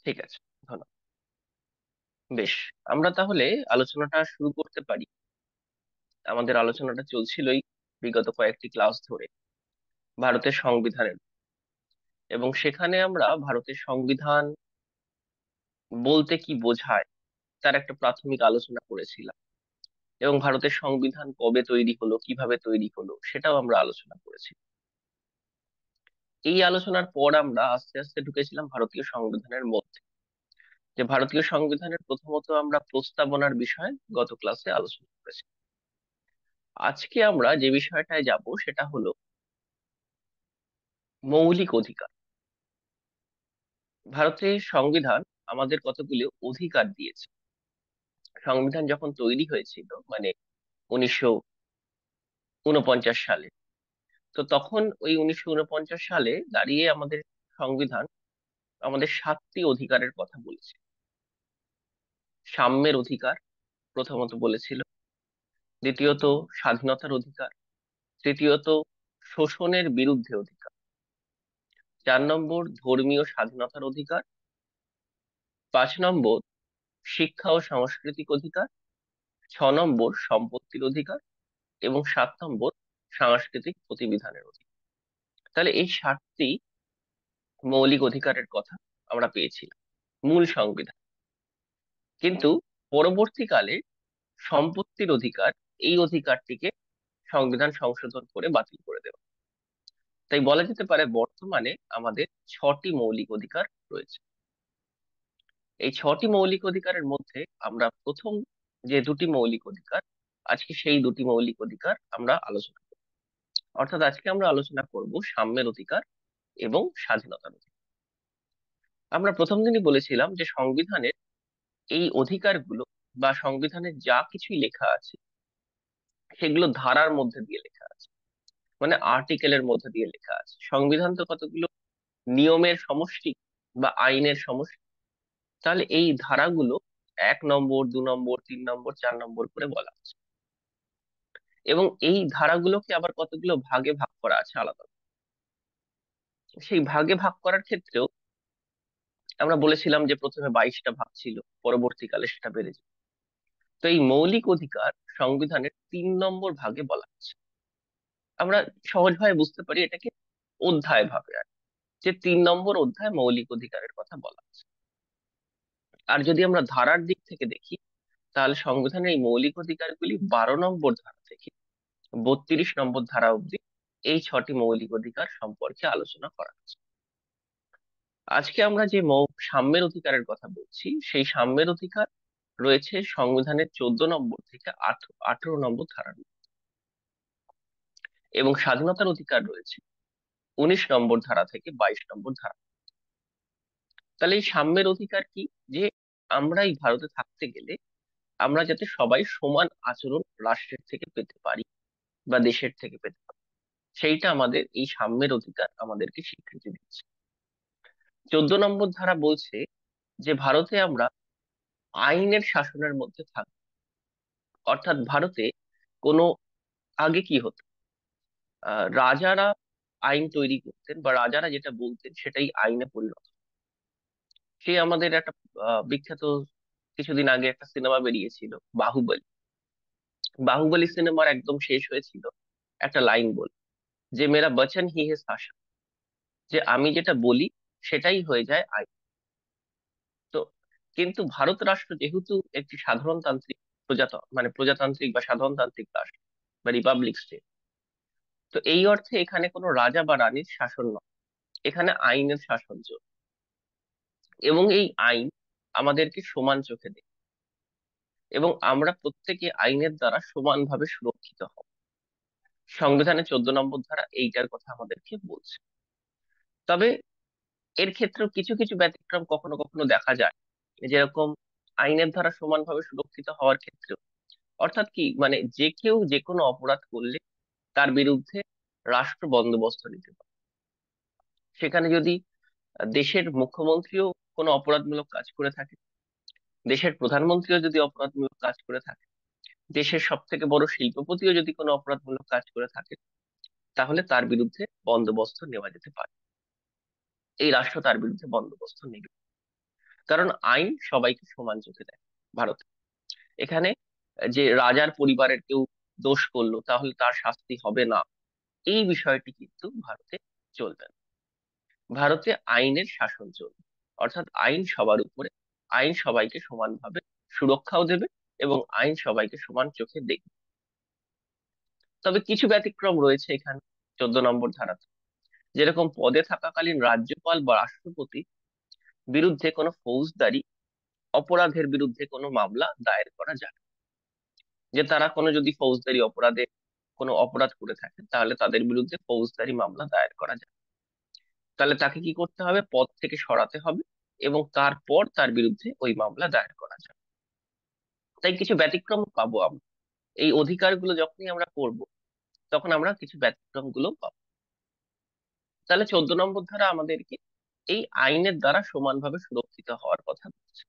ঠিক আছে, ধন্যবাদ। বেশ, আমরা তাহলে আলোচনাটা শুরু করতে পারি। আমাদের আলোচনাটা চলছিলই বিগত কয়েকটি ক্লাস ধরে ভারতের সংবিধানের, এবং সেখানে আমরা ভারতের সংবিধান বলতে কি বোঝায় তার একটা প্রাথমিক আলোচনা করেছিলাম, এবং ভারতের সংবিধান কবে তৈরি হলো, কিভাবে তৈরি হলো, সেটাও আমরা আলোচনা করেছি। এই আলোচনার পর আমরা আস্তে আস্তে ঢুকেছিলাম ভারতীয় সংবিধানের মধ্যে। যে ভারতীয় সংবিধানের প্রথমত আমরা প্রস্তাবনার বিষয়ে গত ক্লাসে আলোচনা করেছি। আজকে আমরা যে বিষয়টায় যাব সেটা হলো মৌলিক অধিকার। ভারতের সংবিধান আমাদের কতগুলো অধিকার দিয়েছে। সংবিধান যখন তৈরি হয়েছিল, মানে 1949 সালে, তো তখন ওই 1949 সালে দাঁড়িয়ে আমাদের সংবিধান আমাদের 7টি অধিকারের কথা বলেছে। সাম্যের অধিকার প্রথমত বলেছিল, দ্বিতীয়ত স্বাধীনতার অধিকার, তৃতীয়ত শোষণের বিরুদ্ধে অধিকার, 4 নম্বর ধর্মীয় স্বাধীনতার অধিকার, 5 নম্বর শিক্ষা ও সাংস্কৃতিক অধিকার, 6 নম্বর সম্পত্তির অধিকার, এবং 7 নম্বর সাংস্কৃতিক প্রতিবিধানের অধিকার। তাহলে এই 7টি মৌলিক অধিকারের কথা আমরা পেয়েছিলাম মূল সংবিধান। কিন্তু পরবর্তীকালে সম্পত্তির অধিকার, এই অধিকারটিকে সংবিধান সংশোধন করে বাতিল করে দেওয়া। তাই বলা যেতে পারে বর্তমানে আমাদের 6টি মৌলিক অধিকার রয়েছে। এই 6টি মৌলিক অধিকারের মধ্যে আমরা প্রথম যে দুটি মৌলিক অধিকার, আজকে সেই দুটি মৌলিক অধিকার আমরা আলোচনা করব। অর্থাৎ আজকে আমরা আলোচনা করব সাম্যের অধিকার এবং স্বাধীনতার অধিকার। আমরা প্রথম দিনই বলেছিলাম যে সংবিধানের এই অধিকারগুলো বা সংবিধানে যা কিছুই লেখা আছে সেগুলো ধারার মধ্যে দিয়ে লেখা আছে, মানে আর্টিকেলের মধ্যে দিয়ে লেখা আছে। সংবিধান তো কতগুলো নিয়মের সমষ্টি বা আইনের সমষ্টি। তাহলে এই ধারাগুলো 1 নম্বর, 2 নম্বর, 3 নম্বর, 4 নম্বর করে বলা আছে, এবং এই ধারাগুলোকে আবার কতগুলো ভাগে ভাগ করা আছে আলাদা। সেই ভাগে ভাগ করার ক্ষেত্রেও আমরা বলেছিলাম যে প্রথমে 22টা ভাগ ছিল, পরবর্তীকালে সেটা বেড়ে যায়। তো এই মৌলিক অধিকার সংবিধানের 3 নম্বর ভাগে বলা আছে। আমরা সহজভাবে বুঝতে পারি এটাকে অধ্যায় ভাবে, আর যে 3 নম্বর অধ্যায় মৌলিক অধিকারের কথা বলা আছে। আর যদি আমরা ধারার দিক থেকে দেখি, তাহলে সংবিধানের এই মৌলিক অধিকারগুলি 12 নম্বর ধারা থেকে 32 নম্বর ধারা অবধি এই 6টি মৌলিক অধিকার সম্পর্কে আলোচনা করা হচ্ছে। আজকে আমরা যে সাম্যের অধিকারের কথা বলছি, সেই সাম্যের অধিকার রয়েছে সংবিধানের 14 নম্বর থেকে 18 নম্বর ধারার মধ্যে। এবং স্বাধীনতার অধিকার রয়েছে 19 নম্বর ধারা থেকে 22 নম্বর ধারা। তাহলে এই সাম্যের অধিকার কি? যে আমরা এই ভারতে থাকতে গেলে আমরা যাতে সবাই সমান আচরণ রাষ্ট্রের থেকে পেতে পারি বা দেশের থেকে পেতে পারি, সেইটা আমাদের এই সাম্যের অধিকার আমাদেরকে স্বীকৃতি দিচ্ছে। 14 নম্বর ধারা বলছে যে ভারতে আমরা আইনের শাসনের মধ্যে থাকবো। অর্থাৎ ভারতে কোনো, আগে কি হতো, রাজারা আইন তৈরি করতেন বা রাজারা যেটা বলতেন সেটাই আইনে পরিণত। সে আমাদের একটা বিখ্যাত, কিছুদিন আগে একটা সিনেমা বেরিয়েছিল, বাহুবলী। বাহুবলী সিনেমার একদম শেষ হয়েছিল একটা লাইন বল, যে মেরা বচন হি হে শাসন, যে আমি যেটা বলি সেটাই হয়ে যায় আইন। তো কিন্তু ভারত রাষ্ট্র যেহেতু একটি সাধারণতান্ত্রিক মানে প্রজাতান্ত্রিক বা সাধারণতান্ত্রিক রাষ্ট্র বা রিপাবলিক স্টেট, তো এই অর্থে এখানে কোনো রাজা বা রানীর শাসন নয়, এখানে আইনের শাসন চলে। এবং এই আইন আমাদেরকে সমান চোখে দেখে, এবং আমরা প্রত্যেকে আইনের দ্বারা সমানভাবে সুরক্ষিত হব। সংবিধানের 14 নম্বর ধারা এইটার কথা আমাদেরকে বলছে। তবে এর ক্ষেত্রেও কিছু কিছু ব্যতিক্রম কখনো কখনো দেখা যায়, যেরকম আইনের দ্বারা সমানভাবে সুরক্ষিত হওয়ার ক্ষেত্রেও, অর্থাৎ কি, মানে যে কেউ যে কোনো অপরাধ করলে তার বিরুদ্ধে রাষ্ট্র বন্দোবস্ত নিতে পারে। সেখানে যদি দেশের মুখ্যমন্ত্রীও কোনো অপরাধমূলক কাজ করে থাকে, দেশের প্রধানমন্ত্রীও যদি অপরাধমূলক কাজ করে থাকে, দেশের সব থেকে বড় শিল্পপতিও যদি কোনো অপরাধমূলক কাজ করে থাকে, তাহলে তার বিরুদ্ধে বন্দোবস্ত নেওয়া যেতে পারে, এই রাষ্ট্র তার বিরুদ্ধে বন্দোবস্ত নেবে। কারণ আইন সবাইকে সমান চোখে দেখে ভারতে। এখানে যে রাজার পরিবারের কেউ দোষ করলো তাহলে তার শাস্তি হবে না, এই বিষয়টি কিন্তু ভারতে চলবে না। ভারতে আইনের শাসন চলবে, অর্থাৎ আইন সবার উপরে, আইন সবাইকে সমানভাবে সুরক্ষাও দেবে এবং আইন সবাইকে সমান চোখে দেখবে। তবে কিছু ব্যতিক্রম রয়েছে এখানে 14 নম্বর ধারাতে। যেরকম পদে থাকাকালীন রাজ্যপাল বা রাষ্ট্রপতি বিরুদ্ধে কোনো ফৌজদারি অপরাধের বিরুদ্ধে কোনো মামলা দায়ের করা যাবে, যে তারা কোনো যদি ফৌজদারি অপরাধে কোনো অপরাধ করে থাকে তাহলে তাদের বিরুদ্ধে ফৌজদারি মামলা দায়ের করা যাবে। তাহলে তাকে কি করতে হবে, পদ থেকে সরাতে হবে এবং তারপর তার বিরুদ্ধে ওই মামলা দায়ের করা যাবে। তাই কিছু ব্যতিক্রম পাবো আমরা, এই অধিকারগুলো যখনই আমরা করব তখন আমরা কিছু ব্যতিক্রম গুলো পাবো। তাহলে 14 নম্বর ধারা আমাদেরকে এই আইনের দ্বারা সমানভাবে সুরক্ষিত হওয়ার কথা বলছে।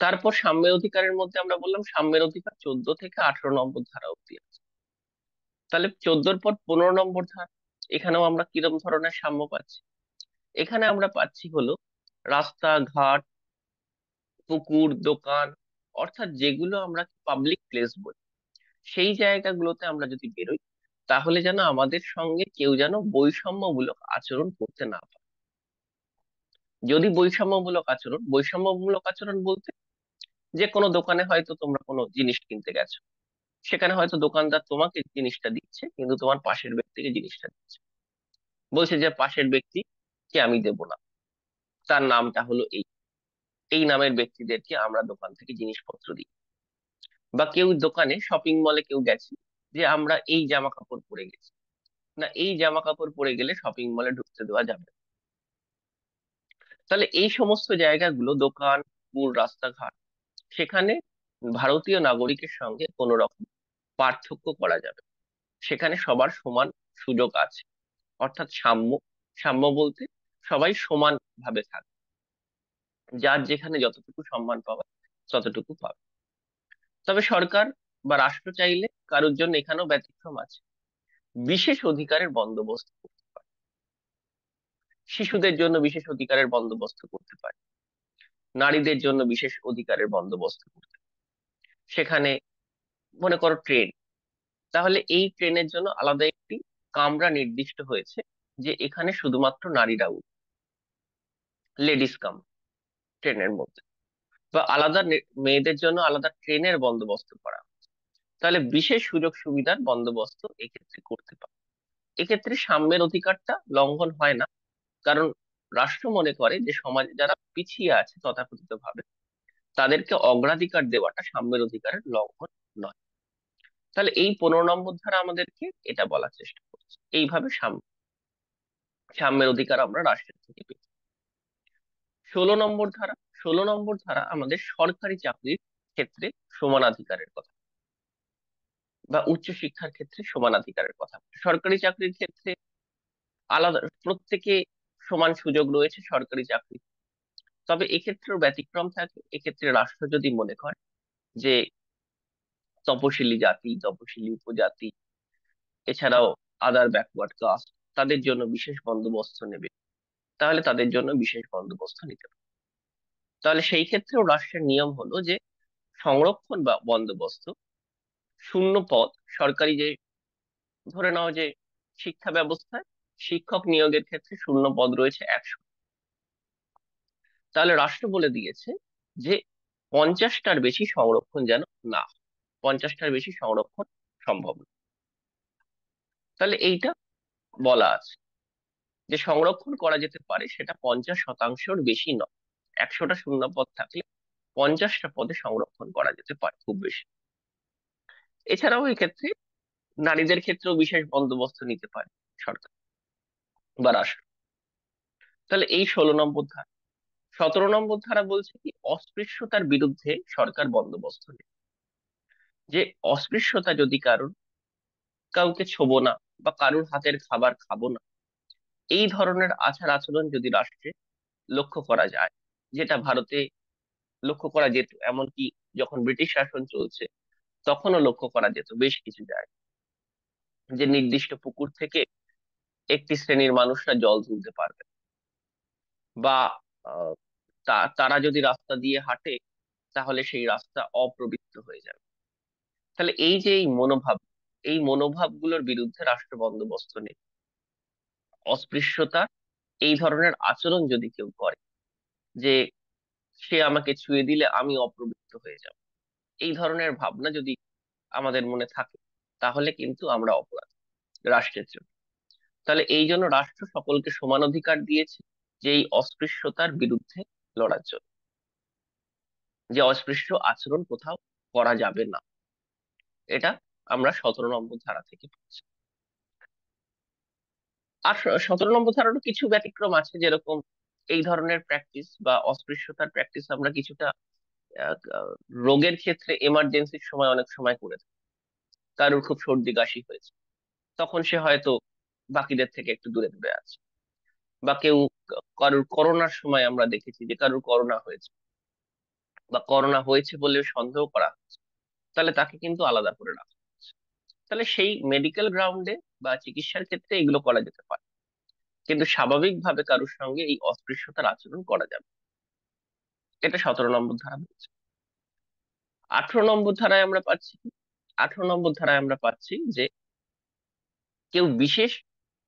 তারপর সাম্যের অধিকারের মধ্যে আমরা বললাম সাম্যের অধিকার 14 থেকে 18 নম্বর ধারা অব্দি আছে। তাহলে 14-র পর 15 নম্বর ধারা, এখানেও আমরা কিরকম ধরনের সাম্য পাচ্ছি? এখানে আমরা পাচ্ছি হলো রাস্তাঘাট, পুকুর, দোকান, অর্থাৎ যেগুলো আমরা পাবলিক প্লেস বলি, সেই জায়গাগুলোতে আমরা যদি বেরোই তাহলে যেন আমাদের সঙ্গে কেউ যেন বৈষম্যমূলক আচরণ করতে না পারে। যদি বৈষম্যমূলক আচরণ বলতে, যে কোনো দোকানে হয়তো তোমরা কোনো জিনিস কিনতে গেছো, সেখানে হয়তো দোকানদার তোমাকে জিনিসটা দিচ্ছে কিন্তু তোমার পাশের ব্যক্তিকে জিনিসটা দিচ্ছে, বলছে যে পাশের ব্যক্তিকে আমি দেব না, তার নামটা হলো এই, এই নামের ব্যক্তিদেরকে আমরা দোকান থেকে জিনিসপত্র দিই। বা কেউ দোকানে শপিং মলে কেউ গেছি, যে আমরা এই জামা কাপড় পরে গেছি, না এই জামা কাপড় পরে গেলে শপিং মলে ঢুকতে দেওয়া যাবে না। তাহলে এই সমস্ত জায়গাগুলো, দোকান, পুকুর, রাস্তাঘাট, সেখানে ভারতীয় নাগরিকের সঙ্গে কোনো রকম পার্থক্য করা যাবে না। সেখানে সবার সমান সুযোগ আছে, অর্থাৎ সাম্য। সাম্য বলতে সবাই সমান ভাবে থাকবে, যার যেখানে যতটুকু সম্মান পাওয়া ততটুকু পাবে। তবে সরকার বা রাষ্ট্র চাইলে কারোর জন্য এখানেও ব্যতিক্রম আছে, বিশেষ অধিকারের বন্দোবস্ত করতে পারে। শিশুদের জন্য বিশেষ অধিকারের বন্দোবস্ত করতে পারে, নারীদের জন্য বিশেষ অধিকারের বন্দোবস্ত করতে পারে। সেখানে মনে করো ট্রেন, তাহলে এই ট্রেনের জন্য আলাদা একটি কামরা নির্দিষ্ট হয়েছে, যে এখানে শুধুমাত্র নারীরা উঠবে, লেডিস কাম ট্রেনের মধ্যে। বা আলাদা মেয়েদের জন্য আলাদা ট্রেনের বন্দোবস্ত করা। তাহলে বিশেষ সুযোগ সুবিধার বন্দোবস্ত এক্ষেত্রে করতে পারে। এক্ষেত্রে সাম্যের অধিকারটা লঙ্ঘন হয় না, কারণ রাষ্ট্র মনে করে যে সমাজে যারা পিছিয়ে আছে তথাকথিত ভাবে তাদেরকে অগ্রাধিকার দেওয়াটা সাম্যের অধিকারের লঙ্ঘন নয়। তাহলে এই 15 নম্বর ধারা আমাদেরকে এটা বলার চেষ্টা করছে, এইভাবে সাম্যের অধিকার আমরা রাষ্ট্রের থেকে পেয়েছি। 16 নম্বর ধারা, 16 নম্বর ধারা আমাদের সরকারি চাকরির ক্ষেত্রে সমানাধিকারের কথা, বা উচ্চশিক্ষার ক্ষেত্রে সমানাধিকারের কথা। সরকারি চাকরির ক্ষেত্রে আলাদা, প্রত্যেকে সমান সুযোগ রয়েছে সরকারি চাকরি। তবে এক্ষেত্রেও ব্যতিক্রম থাকে, এক্ষেত্রে রাষ্ট্র যদি মনে করে যে তপশিলি জাতি, তপশিলি উপজাতি, এছাড়াও আদার ব্যাকওয়ার্ড কাস্ট, তাদের জন্য বিশেষ বন্দোবস্ত নেবে, তাহলে তাদের জন্য বিশেষ বন্দোবস্ত নিতে হবে। তাহলে সেই ক্ষেত্রেও রাষ্ট্রের নিয়ম হলো যে সংরক্ষণ বা বন্দোবস্ত, শূন্য পদ, সরকারি যে, ধরে নাও যে শিক্ষা ব্যবস্থায় শিক্ষক নিয়োগের ক্ষেত্রে শূন্য পদ রয়েছে 100, তাহলে রাষ্ট্র বলে দিয়েছে যে 50টার বেশি সংরক্ষণ যেন না হয়। 50টার বেশি সংরক্ষণ সম্ভব না। তাহলে এইটা বলা আছে যে সংরক্ষণ করা যেতে পারে, সেটা 50%-র বেশি নয়। 100টা শূন্য পদ থাকলে 50টা পদে সংরক্ষণ করা যেতে পারে খুব বেশি। এছাড়াও এই ক্ষেত্রে নারীদের ক্ষেত্রেও বিশেষ বন্দোবস্ত নিতে পারে সরকার বা রাষ্ট্র। তাহলে এই 16 নম্বর ধারা। 17 নম্বর ধারা বলছে কি, অস্পৃশ্যতার বিরুদ্ধে সরকার বন্দোবস্ত নেবে। যে অস্পৃশ্যতা যদি কাউকে ছোবো না, বা কারুর হাতের খাবার খাবো না, এই ধরনের আচার আচরণ যদি রাষ্ট্রে লক্ষ্য করা যায়, যেটা ভারতে লক্ষ্য করা যেত, এমনকি যখন ব্রিটিশ শাসন চলছে তখনও লক্ষ্য করা যেত বেশ কিছু জায়গায়, যে নির্দিষ্ট পুকুর থেকে একটি শ্রেণীর মানুষরা জল তুলতে পারবে, বা আহ, তারা যদি রাস্তা দিয়ে হাঁটে তাহলে সেই রাস্তা অপবিত্র হয়ে যাবে। তাহলে এই যে এই মনোভাবগুলোর বিরুদ্ধে রাষ্ট্র বন্দোবস্ত নেই। অস্পৃশ্যতা, এই ধরনের আচরণ যদি কেউ করে, যে সে আমাকে ছুঁয়ে দিলে আমি অপবিত্র হয়ে যাব, এই ধরনের ভাবনা যদি আমাদের মনে থাকে, তাহলে কিন্তু আমরা অপরাধী রাষ্ট্রের জন্য। তাহলে এই জন্য রাষ্ট্র সকলকে সমান অধিকার দিয়েছে যে এই অস্পৃশ্যতার বিরুদ্ধে লড়ার জন্য, যে অস্পৃশ্য আচরণ কোথাও করা যাবে না। এটা আমরা 17 নম্বর ধারা থেকে পাচ্ছি। আর 17 নম্বর ধারারও কিছু ব্যতিক্রম আছে, যেরকম এই ধরনের প্র্যাকটিস বা অস্পৃশ্যতার প্র্যাকটিস আমরা কিছুটা রোগের ক্ষেত্রে এমার্জেন্সির সময় অনেক সময় করে থাকি। কারোর খুব সর্দি কাশি হয়েছে, তখন সে হয়তো বাকিদের থেকে একটু দূরে দূরে আছে। বা কেউ কারোর করোনার সময় আমরা দেখেছি যে কারোর করোনা হয়েছে বা করোনা হয়েছে বলে সন্দেহ করা হচ্ছে, তাহলে তাকে কিন্তু আলাদা করে রাখা হচ্ছে। তাহলে সেই মেডিকেল গ্রাউন্ডে বা চিকিৎসার ক্ষেত্রে এগুলো করা যেতে পারে, কিন্তু স্বাভাবিকভাবে কারোর সঙ্গে এই অস্পৃশ্যতার আচরণ করা যাবে। এটা 17 নম্বর ধারা বলছে। 18 নম্বর ধারায় আমরা পাচ্ছি কি? 18 নম্বর ধারায় আমরা পাচ্ছি যে কেউ বিশেষ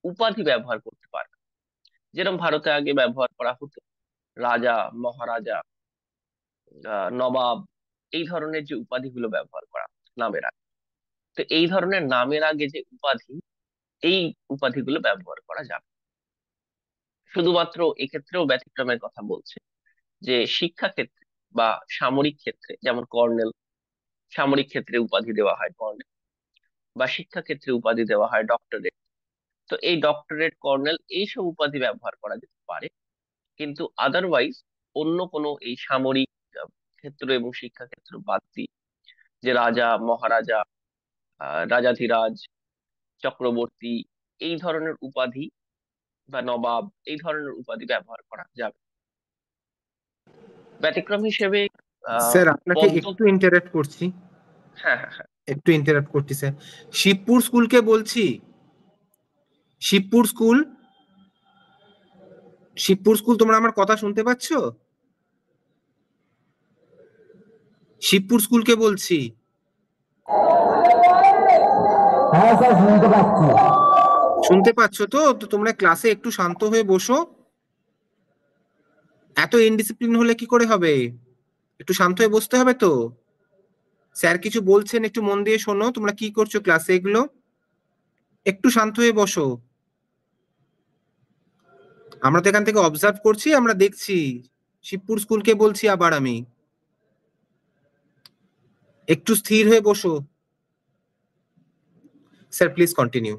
উপাধি ব্যবহার করতে পারবে, যেরকম ভারতে আগে ব্যবহার করা হতো, রাজা, মহারাজা, নবাব, এই ধরনের যে উপাধিগুলো ব্যবহার করা হতো নামের আগে। তো এই ধরনের নামের আগে যে উপাধি, এই উপাধিগুলো ব্যবহার করা যাবে। শুধুমাত্র এক্ষেত্রেও ব্যতিক্রমের কথা বলছে, যে শিক্ষা ক্ষেত্রে বা সামরিক ক্ষেত্রে, যেমন কর্নেল, সামরিক ক্ষেত্রে উপাধি দেওয়া হয় কর্নেল, বা শিক্ষা ক্ষেত্রে উপাধি দেওয়া হয় ডক্টরেট। তো এই ডক্টরেট, কর্নেল, এইসব উপাধি ব্যবহার করা যেতে পারে, কিন্তু আদারওয়াইজ অন্য কোনো এই সামরিক আহ, ক্ষেত্র এবং শিক্ষা ক্ষেত্র বাদ দিয়ে যে রাজা, মহারাজা, রাজাধিরাজ, চক্রবর্তী, এই ধরনের উপাধি বা নবাব, এই ধরনের উপাধি ব্যবহার করা যাবে। ব্যতিক্রম হিসেবে স্যার আপনাকে পদ্ম। একটু ইন্টারাপ্ট করছি, হ্যাঁ, হ্যাঁ, হ্যাঁ। একটু ইন্টারাপ্ট করছি স্যার। শিবপুর স্কুলকে বলছি, শিবপুর স্কুল, শিবপুর স্কুল, তোমরা আমার কথা শুনতে পাচ্ছো? শিবপুর স্কুলকে বলছি। হ্যাঁ স্যার, শুনতে পাচ্ছি। শুনতে পাচ্ছো তো? তো তোমরা ক্লাসে একটু শান্ত হয়ে বসো। এত ইনডিসিপ্লিন হলে কি করে হবে? একটু শান্ত হয়ে বসতে হবে তো। স্যার কিছু বলছেন, একটু মন দিয়ে শোনো। তোমরা কি করছো ক্লাসে এগুলো? একটু শান্ত হয়ে বসো। আমরা তো এখান থেকে অবজার্ভ করছি, আমরা দেখছি। শিবপুর স্কুলকে বলছি আবার আমি, একটু স্থির হয়ে বসো। Sir please continue.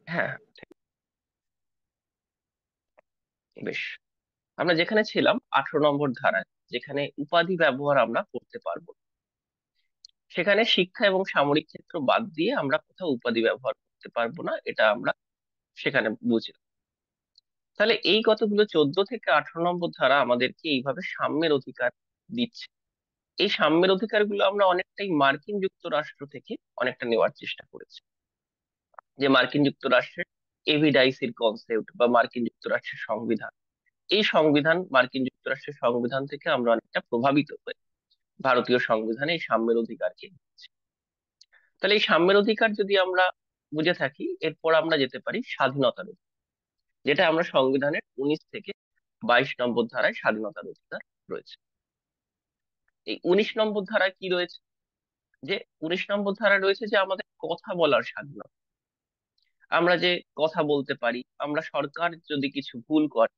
হ্যাঁ, বেশ। আমরা যেখানে ছিলাম 18 নম্বর ধারায়, যেখানে উপাধি ব্যবহার আমরা করতে পারবো না, সেখানে শিক্ষা এবং সামরিক ক্ষেত্র বাদ দিয়ে আমরা কোথাও উপাধি ব্যবহার করতে পারবো না, এটা আমরা সেখানে বুঝলাম। তাহলে এই কতগুলো 14 থেকে 18 নম্বর ধারা আমাদেরকে এইভাবে সাম্যের অধিকার দিচ্ছে। এই সাম্যের অধিকারগুলো আমরা অনেকটাই মার্কিন যুক্তরাষ্ট্র থেকে অনেকটা নেওয়ার চেষ্টা করেছি। যে মার্কিন যুক্তরাষ্ট্রের এভিডাইসির কনসেপ্ট বা মার্কিন যুক্তরাষ্ট্রের সংবিধান, এই সংবিধান, মার্কিন যুক্তরাষ্ট্রের সংবিধান থেকে আমরা অনেকটা প্রভাবিত হয়ে ভারতীয় সংবিধানে এই সাম্যের অধিকারকে নিয়েছি। তাহলে এই সাম্যের অধিকার যদি আমরা বুঝে থাকি, এরপর আমরা যেতে পারি স্বাধীনতার অধিকার, যেটা আমরা সংবিধানের 19 থেকে 22 নম্বর ধারায় স্বাধীনতার অধিকার রয়েছে। এই 19 নম্বর ধারায় কি রয়েছে? যে 19 নম্বর ধারায় রয়েছে যে আমাদের কথা বলার স্বাধীনতা। আমরা যে কথা বলতে পারি, আমরা সরকার যদি কিছু ভুল করে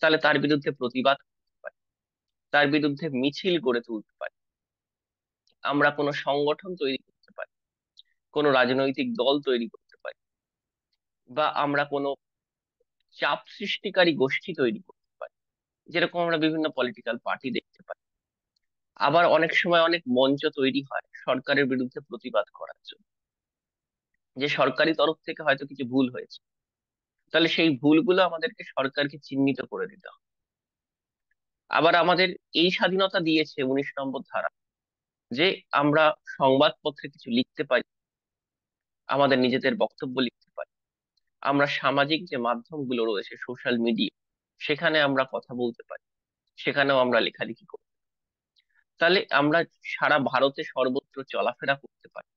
তাহলে তার বিরুদ্ধে প্রতিবাদ করতে পারি, তার বিরুদ্ধে মিছিল গড়ে তুলতে পারি, আমরা কোনো সংগঠন তৈরি করতে পারি, কোনো রাজনৈতিক দল তৈরি করতে পারি, বা আমরা কোনো চাপ সৃষ্টিকারী গোষ্ঠী তৈরি করতে পারি, যেরকম আমরা বিভিন্ন পলিটিক্যাল পার্টি দেখতে পাই। আবার অনেক সময় অনেক মঞ্চ তৈরি হয় সরকারের বিরুদ্ধে প্রতিবাদ করার জন্য, যে সরকারি তরফ থেকে হয়তো কিছু ভুল হয়েছে, তাহলে সেই ভুলগুলো আমাদেরকে সরকারকে চিহ্নিত করে দিতে হবে। আবার আমাদের এই স্বাধীনতা দিয়েছে 19 নম্বর ধারা, যে আমরা সংবাদপত্রে কিছু লিখতে পারি, আমাদের নিজেদের বক্তব্য লিখতে পারি, আমরা সামাজিক যে মাধ্যমগুলো রয়েছে, সোশ্যাল মিডিয়া, সেখানে আমরা কথা বলতে পারি, সেখানেও আমরা লেখালেখি করি। তাহলে আমরা সারা ভারতে সর্বত্র চলাফেরা করতে পারি।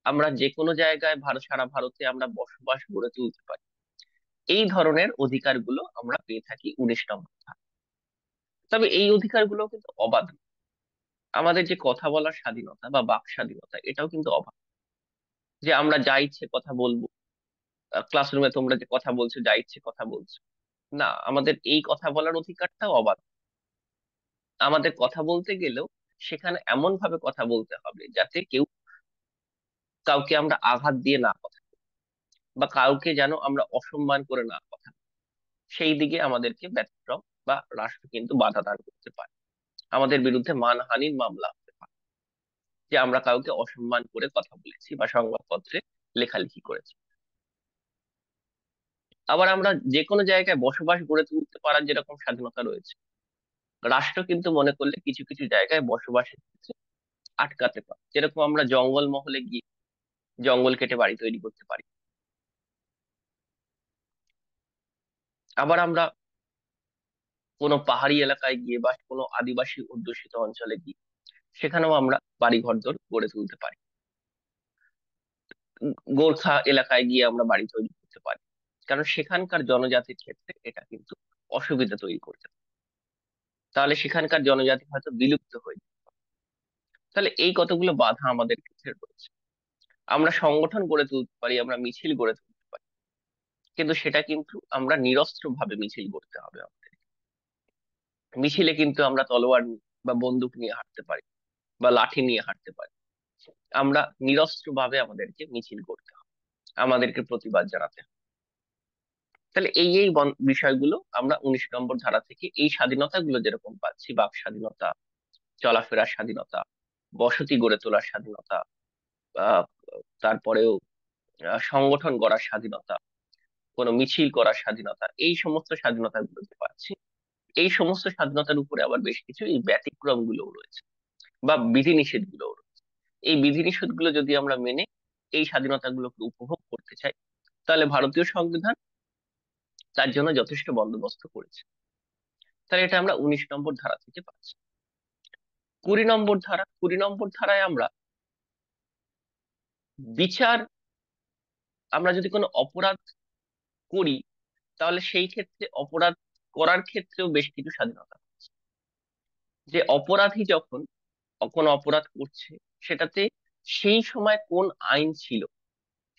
আমরা যে কোনো জায়গায় সারা ভারতে আমরা বসবাস গড়ে তুলতে পারি। এই ধরনের অধিকারগুলো আমরা পেয়ে থাকি 19 নম্বর ধারা। তবে এই অধিকারগুলো কিন্তু অবাধ। আমাদের যে কথা বলার স্বাধীনতা বা বাক স্বাধীনতা, এটাও কিন্তু অবাধ। যে আমরা যা ইচ্ছে কথা বলবো, ক্লাসরুমে তোমরা যে কথা বলছো, যা ইচ্ছে কথা বলছো, না, আমাদের এই কথা বলার অধিকারটাও অবাধ। আমাদের কথা বলতে গেলেও সেখানে এমন ভাবে কথা বলতে হবে যাতে কাউকে আমরা আঘাত দিয়ে না কথা বলি, বা কাউকে যেন আমরা অসম্মান করে না কথা বলি। সেই দিকে আমাদেরকে ব্যতিক্রম বা রাষ্ট্র কিন্তু বাধা দান করতে পারে। আমাদের বিরুদ্ধে মানহানির মামলা হতে পারে যে আমরা কাউকে অসম্মান করে কথা বলেছি বা সংবাদপত্রে লেখালেখি করেছি। আবার আমরা যে কোনো জায়গায় বসবাস গড়ে তুলতে পারার যেরকম স্বাধীনতা রয়েছে, রাষ্ট্র কিন্তু মনে করলে কিছু কিছু জায়গায় বসবাসের ক্ষেত্রে আটকাতে পারে। যেরকম আমরা জঙ্গল মহলে গিয়ে জঙ্গল কেটে বাড়ি তৈরি করতে পারি। আবার আমরা কোনো পাহাড়ি এলাকায় গিয়ে বা কোনো আদিবাসী অধ্যুষিত অঞ্চলে গিয়ে সেখানেও আমরা বাড়ি ঘরদোর গড়ে তুলতে পারি। গোর্খা এলাকায় গিয়ে আমরা বাড়ি তৈরি করতে পারি, কারণ সেখানকার জনজাতির ক্ষেত্রে এটা কিন্তু অসুবিধা তৈরি করতে পারে। তাহলে সেখানকার জনজাতি হয়তো বিলুপ্ত হয়ে যাবে। তাহলে এই কতগুলো বাধা আমাদের ক্ষেত্রে রয়েছে। আমরা সংগঠন গড়ে তুলতে পারি, আমরা মিছিল গড়ে তুলতে পারি, কিন্তু সেটা কিন্তু আমরা নিরস্ত্র ভাবে মিছিল করতে হবে আমাদের। মিছিলে কিন্তু আমরা তলোয়ার বা বন্দুক নিয়ে হাঁটতে পারি বা লাঠি নিয়ে হাঁটতে পারি। আমরা নিরস্ত্র ভাবে আমাদেরকে মিছিল করতে হবে, আমাদেরকে প্রতিবাদ জানাতে হবে। তাহলে এই বিষয়গুলো আমরা 19 নম্বর ধারা থেকে এই স্বাধীনতা গুলো যেরকম পাচ্ছি, বাক স্বাধীনতা, চলাফেরার স্বাধীনতা, বসতি গড়ে তোলার স্বাধীনতা, আহ তারপরেও সংগঠন গড়ার স্বাধীনতা, কোনো মিছিল করার স্বাধীনতা, এই সমস্ত স্বাধীনতা গুলো যে পাচ্ছি, এই সমস্ত স্বাধীনতার উপরে আবার বেশ কিছু এই ব্যতিক্রম গুলোও রয়েছে বা বিধিনিষেধ গুলোও রয়েছে। এই বিধিনিষেধ গুলো যদি আমরা মেনে এই স্বাধীনতা গুলোকে উপভোগ করতে চাই, তাহলে ভারতীয় সংবিধান তার জন্য যথেষ্ট বন্দোবস্ত করেছে। তাহলে এটা আমরা 19 নম্বর ধারা থেকে পাচ্ছি। 20 নম্বর ধারা, 20 নম্বর ধারায় আমরা বিচার, আমরা যদি কোনো অপরাধ করি তাহলে সেই ক্ষেত্রে অপরাধ করার ক্ষেত্রেও বেশ কিছু স্বাধীনতা আছে। যে অপরাধী যখন কোনো অপরাধ করছে, সেটাতে সেই সময় কোন আইন ছিল,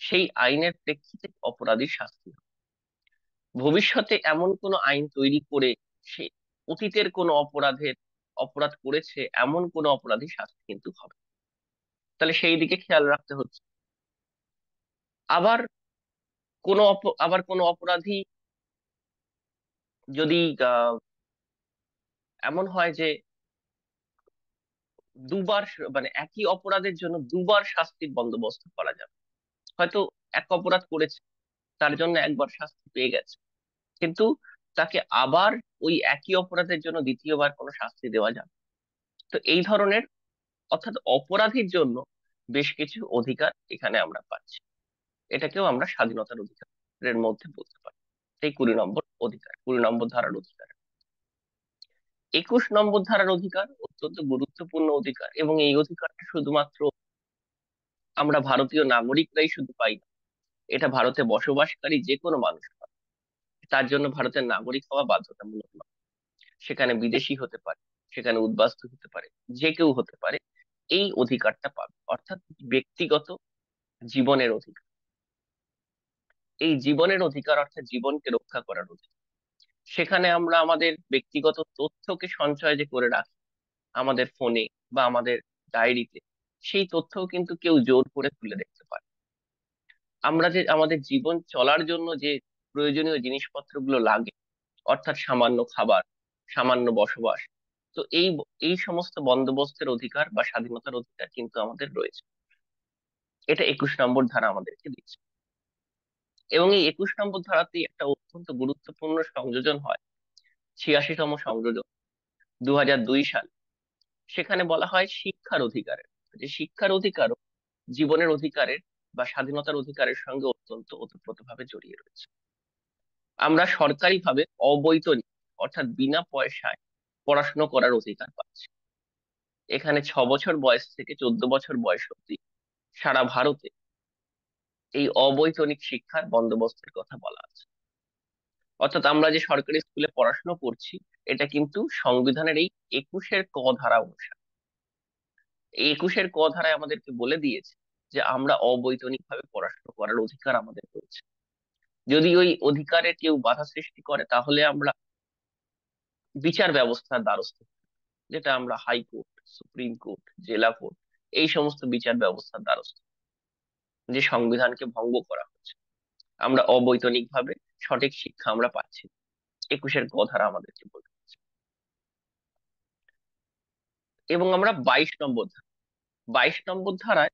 সেই আইনের প্রেক্ষিতে অপরাধীর শাস্তি হবে। ভবিষ্যতে এমন কোন আইন তৈরি করে সে অতীতের কোনো অপরাধ করেছে এমন কোন অপরাধী শাস্তি কিন্তু হবে। তাহলে সেই দিকে খেয়াল রাখতে হচ্ছে। আবার আবার কোনো অপরাধী যদি এমন হয় যে দুবার মানে একই অপরাধের জন্য দুবার শাস্তির বন্দোবস্ত করা যাবে। হয়তো এক অপরাধ করেছে, তার জন্য একবার শাস্তি পেয়ে গেছে, কিন্তু তাকে আবার ওই একই অপরাধের জন্য দ্বিতীয়বার কোনো শাস্তি দেওয়া যাবে। তো এই ধরনের, অর্থাৎ অপরাধীর জন্য বেশ কিছু অধিকার এখানে আমরা পাচ্ছি। এটাকেও আমরা স্বাধীনতার অধিকারের মধ্যে বলতে পারি। এই 20 নম্বর অধিকার, 20 নম্বর ধারার অধিকার। 21 নম্বর ধারার অধিকার অত্যন্ত গুরুত্বপূর্ণ অধিকার, এবং এই অধিকারটা শুধুমাত্র আমরা ভারতীয় নাগরিকরাই শুধু পাই না, এটা ভারতে বসবাসকারী যে কোনো মানুষ পায়। তার জন্য ভারতের নাগরিক হওয়া বাধ্যতামূলক নয়। সেখানে বিদেশি হতে পারে, সেখানে উদ্বাস্তু হতে পারে, যে কেউ হতে পারে, এই অধিকারটা পাবে। অর্থাৎ ব্যক্তিগত জীবনের অধিকার। এই জীবনের অধিকার অর্থাৎ জীবনকে রক্ষা করার অধিকার। সেখানে আমরা আমাদের ব্যক্তিগত তথ্যকে সঞ্চয় যে করে রাখি আমাদের ফোনে বা আমাদের ডায়েরিতে, সেই তথ্যও কিন্তু কেউ জোর করে তুলে দেখতে পারে। আমরা যে আমাদের জীবন চলার জন্য যে প্রয়োজনীয় জিনিসপত্রগুলো লাগে, অর্থাৎ সামান্য খাবার, সামান্য বসবাস, তো এই সমস্ত বন্দোবস্তের অধিকার বা স্বাধীনতার অধিকার কিন্তু আমাদের রয়েছে। এটা 21 নম্বর ধারা আমাদেরকে দিচ্ছে। এবং এই 21 নম্বর ধারাতে একটা অত্যন্ত গুরুত্বপূর্ণ সংযোজন হয়, 86তম সংযোজন, 2002 সাল। সেখানে বলা হয় শিক্ষার অধিকারের, যে শিক্ষার অধিকারও জীবনের অধিকারের বা স্বাধীনতার অধিকারের সঙ্গে অত্যন্ত ওতপ্রোতভাবে জড়িয়ে রয়েছে। আমরা সরকারিভাবে অবৈতনিক অর্থাৎ বিনা পয়সায় পড়াশোনা করার অধিকার পাচ্ছে। এখানে 6 বছর বয়স থেকে 14 বছর বয়স অব্দি সারা ভারতে এই অবৈতনিক শিক্ষার বন্দোবস্তের কথা বলা আছে। অর্থাৎ আমরা যে সরকারি স্কুলে পড়াশোনা করছি, এটা কিন্তু সংবিধানের এই 21-এর ক ধারা অনুসারে। এই 21-এর ক ধারায় আমাদেরকে বলে দিয়েছে যে আমরা অবৈতনিক ভাবে পড়াশোনা করার অধিকার আমাদের রয়েছে। যদি ওই অধিকারে কেউ বাধা সৃষ্টি করে, তাহলে আমরা বিচার ব্যবস্থার দ্বারস্থ হই, যেটা আমরা হাইকোর্ট, সুপ্রিম কোর্ট, জেলা কোর্ট, এই সমস্ত বিচার ব্যবস্থার দ্বারস্থ, যে সংবিধানকে ভঙ্গ করা হচ্ছে, আমরা অবৈতনিক ভাবে সঠিক শিক্ষা আমরা পাচ্ছি না। 21-এর ক ধারা আমাদেরকে বলে দিচ্ছে। এবং আমরা 22 নম্বর ধারায়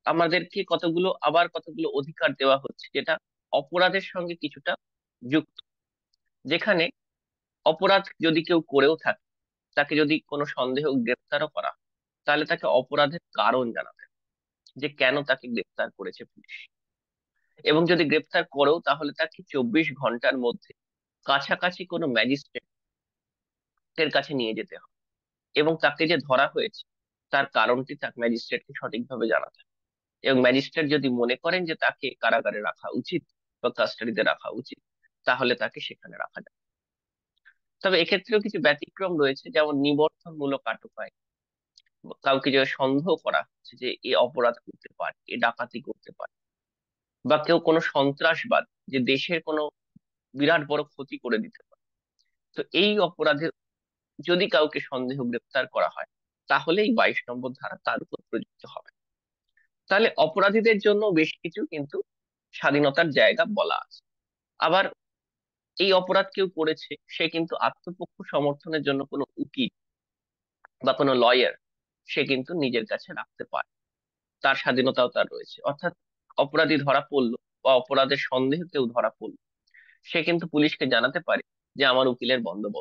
আমাদেরকে কতগুলো অধিকার দেওয়া হচ্ছে, যেটা অপরাধের সঙ্গে কিছুটা যুক্ত। যেখানে অপরাধ যদি কেউ করেও থাকে, তাকে যদি কোনো সন্দেহ গ্রেপ্তারও করা হয়, তাহলে তাকে অপরাধের কারণ জানাতে হবে, যে কেন তাকে গ্রেপ্তার করেছে পুলিশ। এবং যদি গ্রেপ্তার করেও, তাহলে তাকে 24 ঘন্টার মধ্যে কাছাকাছি কোনো ম্যাজিস্ট্রেটের কাছে নিয়ে যেতে হবে, এবং তাকে যে ধরা হয়েছে তার কারণটি তাকে ম্যাজিস্ট্রেটকে সঠিকভাবে জানাতে হবে। এবং ম্যাজিস্ট্রেট যদি মনে করেন যে তাকে কারাগারে রাখা উচিত বা কাস্টাডিতে রাখা উচিত, তাহলে তাকে সেখানে রাখা যায়। তবে এক্ষেত্রেও কিছু ব্যতিক্রম রয়েছে, যেমন নিবর্তনমূলক আটক আইন। কাউকে যে সন্দেহ করা হচ্ছে যে এ অপরাধ করতে পারে, এ ডাকাতি করতে পারে, বা কেউ কোনো সন্ত্রাসবাদ, যে দেশের কোনো বিরাট বড় ক্ষতি করে দিতে পারে, তো এই অপরাধে যদি কাউকে সন্দেহ গ্রেপ্তার করা হয়, তাহলে এই 22 নম্বর ধারা তার উপর প্রযুক্ত হবে। তাহলে অপরাধীদের জন্য বেশ কিছু কিন্তু স্বাধীনতার জায়গা বলা আছে। আবার এই অপরাধ কেউ করেছে, সে কিন্তু আত্মপক্ষ সমর্থনের জন্য কোনো উকিল বা কোনো লয়ার সে কিন্তু নিজের কাছে রাখতে পারে, তার স্বাধীনতাও তার রয়েছে। অর্থাৎ অপরাধী ধরা পড়লো বা অপরাধের সন্দেহে কেউ ধরা পড়লো, সে কিন্তু পুলিশকে জানাতে পারে যে আমার উকিলের বন্দোবস্ত